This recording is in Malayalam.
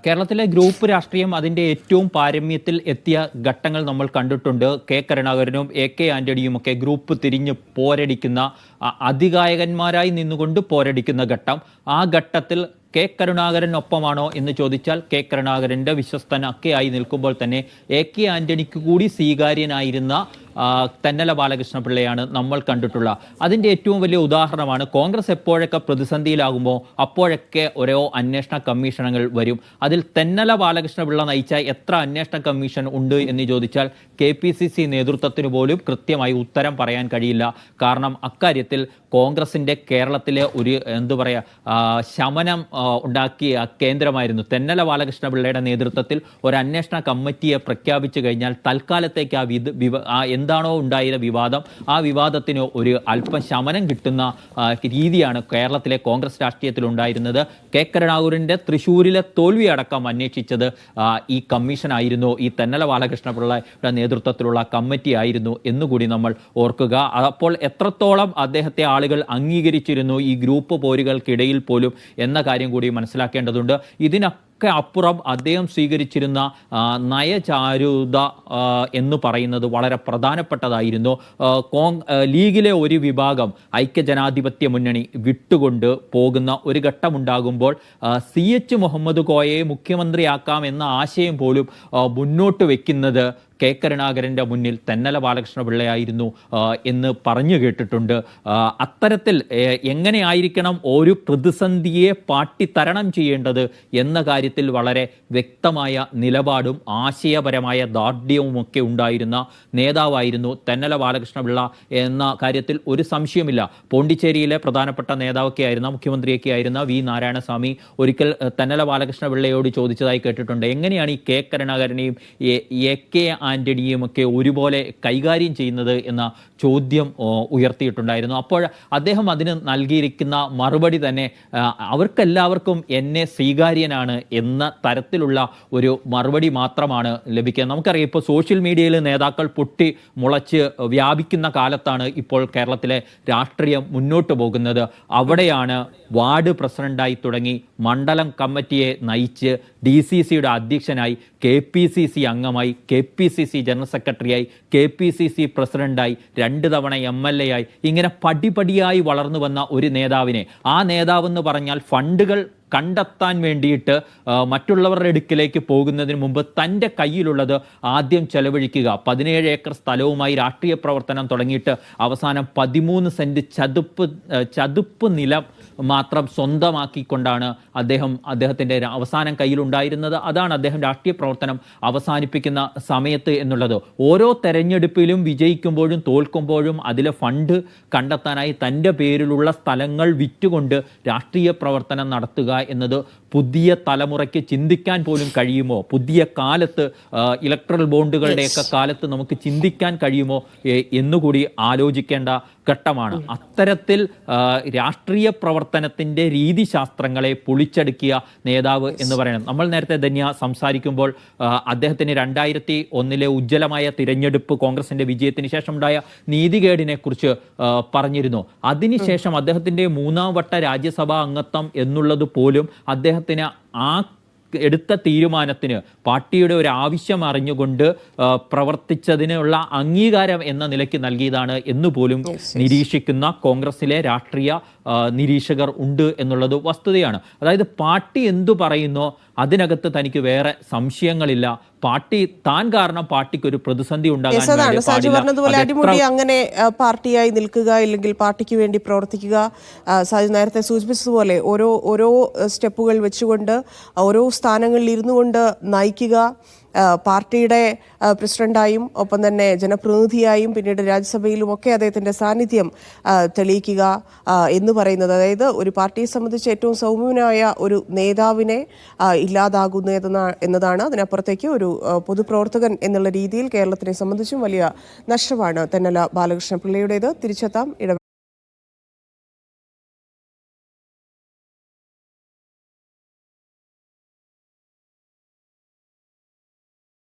കേരളത്തിലെ ഗ്രൂപ്പ് രാഷ്ട്രീയം അതിൻ്റെ ഏറ്റവും പാരമ്യത്തിൽ എത്തിയ ഘട്ടങ്ങൾ നമ്മൾ കണ്ടിട്ടുണ്ട്. കെ കരുണാകരനും AK ആന്റണിയും ഒക്കെ ഗ്രൂപ്പ് തിരിഞ്ഞ് പോരടിക്കുന്ന, അതികായകന്മാരായി നിന്നുകൊണ്ട് പോരടിക്കുന്ന ഘട്ടം. ആ ഘട്ടത്തിൽ കെ കരുണാകരനൊപ്പമാണോ എന്ന് ചോദിച്ചാൽ കെ കരുണാകരൻ്റെ വിശ്വസ്തനൊക്കെ ആയി നിൽക്കുമ്പോൾ തന്നെ AK ആന്റണിക്ക് കൂടി സ്വീകാര്യനായിരുന്ന തെന്നല ബാലകൃഷ്ണപിള്ളയാണ് നമ്മൾ കണ്ടിട്ടുള്ള. അതിൻ്റെ ഏറ്റവും വലിയ ഉദാഹരണമാണ് കോൺഗ്രസ് എപ്പോഴൊക്കെ പ്രതിസന്ധിയിലാകുമ്പോൾ അപ്പോഴൊക്കെ ഓരോ അന്വേഷണ കമ്മീഷനുകൾ വരും. അതിൽ തെന്നല ബാലകൃഷ്ണപിള്ള നയിച്ച എത്ര അന്വേഷണ കമ്മീഷൻ ഉണ്ട് എന്ന് ചോദിച്ചാൽ KPCC നേതൃത്വത്തിന് പോലും കൃത്യമായി ഉത്തരം പറയാൻ കഴിയില്ല. കാരണം അക്കാര്യത്തിൽ കോൺഗ്രസിൻ്റെ കേരളത്തിലെ ഒരു ശമനം ഉണ്ടാക്കിയ കേന്ദ്രമായിരുന്നു. തെന്നല ബാലകൃഷ്ണപിള്ളയുടെ നേതൃത്വത്തിൽ ഒരു അന്വേഷണ കമ്മിറ്റിയെ പ്രഖ്യാപിച്ചു കഴിഞ്ഞാൽ തൽക്കാലത്തേക്ക് എന്താണോ ഉണ്ടായ വിവാദം, ആ വിവാദത്തിന് ഒരു അല്പം ശമനം കിട്ടുന്ന രീതിയാണ് കേരളത്തിലെ കോൺഗ്രസ് രാഷ്ട്രീയത്തിൽ ഉണ്ടായിരുന്നത്. കെ കരുണാകരൻ്റെ തൃശ്ശൂരിലെ തോൽവി അടക്കം അന്വേഷിച്ചത് ഈ കമ്മീഷനായിരുന്നു, ഈ തെന്നല ബാലകൃഷ്ണപിള്ളയുടെ നേതൃത്വത്തിലുള്ള കമ്മിറ്റി ആയിരുന്നു എന്നുകൂടി നമ്മൾ ഓർക്കുക. അപ്പോൾ എത്രത്തോളം അദ്ദേഹത്തെ ആളുകൾ അംഗീകരിച്ചിരുന്നു ഈ ഗ്രൂപ്പ് പോരുകൾക്കിടയിൽ പോലും എന്ന കാര്യം കൂടി മനസ്സിലാക്കേണ്ടതുണ്ട്. ഇതിനൊക്കെ അപ്പുറം അദ്ദേഹം സ്വീകരിച്ചിരുന്ന നയചാരുത എന്ന് പറയുന്നത് വളരെ പ്രധാനപ്പെട്ടതായിരുന്നു. ലീഗിലെ ഒരു വിഭാഗം ഐക്യജനാധിപത്യ മുന്നണി വിട്ടുകൊണ്ട് പോകുന്ന ഒരു ഘട്ടമുണ്ടാകുമ്പോൾ CH മുഹമ്മദ് കോയയെ മുഖ്യമന്ത്രിയാക്കാം എന്ന ആശയം പോലും മുന്നോട്ട് വയ്ക്കുന്നത് കെ കരുണാകരൻ്റെ മുന്നിൽ തെന്നല ബാലകൃഷ്ണപിള്ളയായിരുന്നു എന്ന് പറഞ്ഞു കേട്ടിട്ടുണ്ട്. അത്തരത്തിൽ എങ്ങനെയായിരിക്കണം ഒരു പ്രതിസന്ധിയെ പാർട്ടി തരണം ചെയ്യേണ്ടത് എന്ന കാര്യത്തിൽ വളരെ വ്യക്തമായ നിലപാടും ആശയപരമായ ദാർഢ്യവുമൊക്കെ ഉണ്ടായിരുന്ന നേതാവായിരുന്നു തെന്നല ബാലകൃഷ്ണപിള്ള എന്ന കാര്യത്തിൽ ഒരു സംശയമില്ല. പോണ്ടിച്ചേരിയിലെ പ്രധാനപ്പെട്ട നേതാവൊക്കെ ആയിരുന്ന, മുഖ്യമന്ത്രിയൊക്കെ ആയിരുന്ന V നാരായണസ്വാമി ഒരിക്കൽ തെന്നല ബാലകൃഷ്ണപിള്ളയോട് ചോദിച്ചതായി കേട്ടിട്ടുണ്ട്, എങ്ങനെയാണ് ഈ കെ കരുണാകരനെയും AK ആന്റണിയും ഒക്കെ ഒരുപോലെ കൈകാര്യം ചെയ്യുന്നത് എന്ന ചോദ്യം ഉയർത്തിയിട്ടുണ്ടായിരുന്നു. അപ്പോൾ അദ്ദേഹം അതിന് നൽകിയിരിക്കുന്ന മറുപടി തന്നെ അവർക്കെല്ലാവർക്കും എന്നെ സ്വീകാര്യനാണ് എന്ന തരത്തിലുള്ള ഒരു മറുപടി മാത്രമാണ് ലഭിക്കുക. നമുക്കറിയാം, ഇപ്പോൾ സോഷ്യൽ മീഡിയയിൽ നേതാക്കൾ പൊട്ടി മുളച്ച് വ്യാപിക്കുന്ന കാലത്താണ് ഇപ്പോൾ കേരളത്തിലെ രാഷ്ട്രീയം മുന്നോട്ട് പോകുന്നത്. അവിടെയാണ് വാർഡ് പ്രസിഡന്റായി തുടങ്ങി മണ്ഡലം കമ്മിറ്റിയെ നയിച്ച് DCCയുടെ അധ്യക്ഷനായി, KPCC അംഗമായി, KPCC ജനറൽ സെക്രട്ടറിയായി, KPCC പ്രസിഡന്റായി, 2 തവണ MLA ആയി, ഇങ്ങനെ പടിപടിയായി വളർന്നു വന്ന ഒരു നേതാവിനെ, ആ നേതാവെന്ന് പറഞ്ഞാൽ ഫണ്ടുകൾ കണ്ടെത്താൻ വേണ്ടിയിട്ട് മറ്റുള്ളവരുടെ അടുക്കിലേക്ക് പോകുന്നതിന് മുമ്പ് തൻ്റെ കയ്യിലുള്ളത് ആദ്യം ചെലവഴിക്കുക, 17 ഏക്കർ സ്ഥലവുമായി രാഷ്ട്രീയ പ്രവർത്തനം തുടങ്ങിയിട്ട് അവസാനം 13 സെൻറ്റ് ചതുപ്പ് നിലം മാത്രം സ്വന്തമാക്കിക്കൊണ്ടാണ് അദ്ദേഹത്തിൻ്റെ അവസാനം കയ്യിലുണ്ടായിരുന്നത്. അതാണ് അദ്ദേഹം രാഷ്ട്രീയ പ്രവർത്തനം അവസാനിപ്പിക്കുന്ന സമയത്ത് എന്നുള്ളത്. ഓരോ തെരഞ്ഞെടുപ്പിലും വിജയിക്കുമ്പോഴും തോൽക്കുമ്പോഴും അതിലെ ഫണ്ട് കണ്ടെത്താനായി തൻ്റെ പേരിലുള്ള സ്ഥലങ്ങൾ വിറ്റുകൊണ്ട് രാഷ്ട്രീയ പ്രവർത്തനം നടത്തുക എന്നത് പുതിയ തലമുറയ്ക്ക് ചിന്തിക്കാൻ പോലും കഴിയുമോ? പുതിയ കാലത്ത് ഇലക്ട്രൽ ബോണ്ടുകളുടെയൊക്കെ കാലത്ത് നമുക്ക് ചിന്തിക്കാൻ കഴിയുമോ എന്നുകൂടി ആലോചിക്കേണ്ട ഘട്ടമാണ്. അത്തരത്തിൽ രാഷ്ട്രീയ പ്രവർത്തനത്തിൻ്റെ രീതിശാസ്ത്രങ്ങളെ പൊളിച്ചടുക്കിയ നേതാവ് എന്ന് പറയുന്നത്. നമ്മൾ നേരത്തെ ധന്യ സംസാരിക്കുമ്പോൾ അദ്ദേഹത്തിന് 2001 ഉജ്ജ്വലമായ തിരഞ്ഞെടുപ്പ്, കോൺഗ്രസിൻ്റെ വിജയത്തിന് ശേഷം ഉണ്ടായ നീതികേടിനെ കുറിച്ച് പറഞ്ഞിരുന്നു. അതിനുശേഷം അദ്ദേഹത്തിൻ്റെ 3ാം വട്ട രാജ്യസഭാ അംഗത്വം എന്നുള്ളത് പോലും അദ്ദേഹത്തിന് ആ എടുത്ത തീരുമാനത്തിന് പാർട്ടിയുടെ ഒരു ആവശ്യം അറിഞ്ഞുകൊണ്ട് പ്രവർത്തിച്ചതിനുള്ള അംഗീകാരം എന്ന നിലയ്ക്ക് നൽകിയതാണ് എന്നുപോലും നിരീക്ഷിക്കുന്ന കോൺഗ്രസിലെ രാഷ്ട്രീയ നിരീക്ഷകർ ഉണ്ട് എന്നുള്ളത് വസ്തുതയാണ്. അതായത് പാർട്ടി എന്തു പറയുന്നോ അതിനകത്ത് തനിക്ക് വേറെ സംശയങ്ങളില്ല. പാർട്ടി താൻ കാരണം പാർട്ടിക്ക് ഒരു പ്രതിസന്ധി ഉണ്ടാകാൻ അങ്ങനെ പാർട്ടിയായി നിൽക്കുക, ഇല്ലെങ്കിൽ പാർട്ടിക്ക് വേണ്ടി പ്രവർത്തിക്കുക. സാജു നേരത്തെ സൂചിപ്പിച്ചതുപോലെ ഓരോ സ്റ്റെപ്പുകൾ വെച്ചുകൊണ്ട് ഓരോ സ്ഥാനങ്ങളിൽ ഇരുന്നു കൊണ്ട് നയിക്കുക, പാർട്ടിയുടെ പ്രസിഡന്റായും ഒപ്പം തന്നെ ജനപ്രതിനിധിയായും പിന്നീട് രാജ്യസഭയിലും ഒക്കെ അദ്ദേഹത്തിൻ്റെ സാന്നിധ്യം തെളിയിക്കുക എന്ന് പറയുന്നത്, അതായത് ഒരു പാർട്ടിയെ സംബന്ധിച്ച് ഏറ്റവും സൗമ്യനായ ഒരു നേതാവിനെ ഇല്ലാതാകുന്നു എന്നതാണ്. അതിനപ്പുറത്തേക്ക് ഒരു പൊതുപ്രവർത്തകൻ എന്നുള്ള രീതിയിൽ കേരളത്തിനെ സംബന്ധിച്ചും വലിയ നഷ്ടമാണ് തെന്നല ബാലകൃഷ്ണപിള്ളയുടേത്. തിരിച്ചെത്താം.